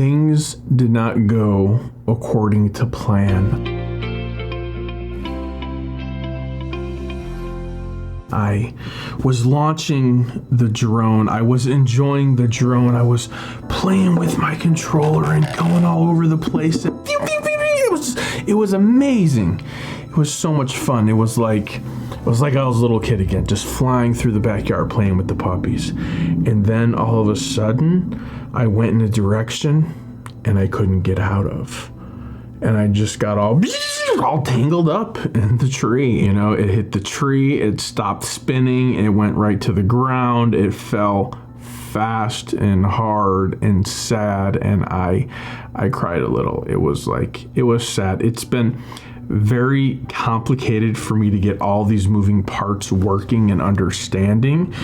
Things did not go according to plan. I was launching the drone. I was enjoying the drone. I was playing with my controller and going all over the place. It was amazing. It was so much fun. It was like I was a little kid again, just flying through the backyard playing with the puppies. And then all of a sudden, I went in a direction and I couldn't get out of. And I just got all tangled up in the tree. You know, it hit the tree, it stopped spinning, it went right to the ground, it fell fast and hard and sad, and I cried a little. It was sad. It's been very complicated for me to get all these moving parts working and understanding.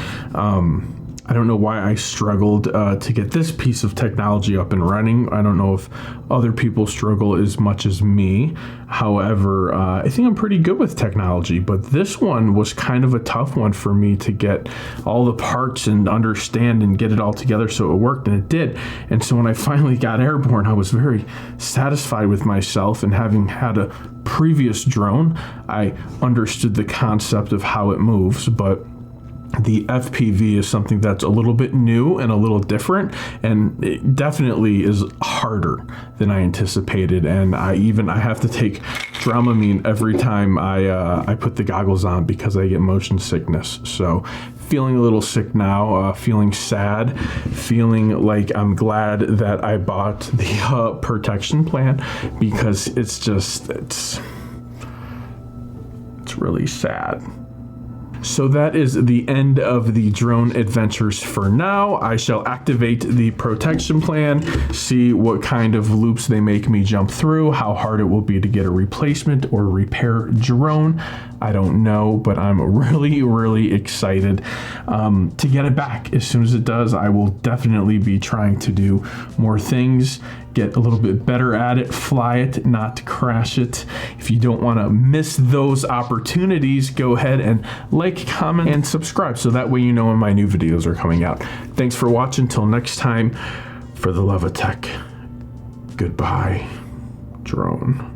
I don't know why I struggled to get this piece of technology up and running. I don't know if other people struggle as much as me. However, I think I'm pretty good with technology, but this one was kind of a tough one for me to get all the parts and understand and get it all together so it worked, and it did. And so when I finally got airborne, I was very satisfied with myself, and having had a previous drone, I understood the concept of how it moves, but the FPV is something that's a little bit new and a little different, and it definitely is harder than I anticipated. And I have to take Dramamine every time I put the goggles on because I get motion sickness. So feeling a little sick now, feeling sad, feeling like I'm glad that I bought the protection plan, because it's really sad. So that is the end of the drone adventures for now. I shall activate the protection plan, see what kind of loops they make me jump through, how hard it will be to get a replacement or repair drone. I don't know, but I'm really, really excited to get it back. As soon as it does, I will definitely be trying to do more things, get a little bit better at it, fly it, not crash it. If you don't want to miss those opportunities, go ahead and like, comment, and subscribe, so that way you know when my new videos are coming out. Thanks for watching. Till next time, for the love of tech, goodbye, drone.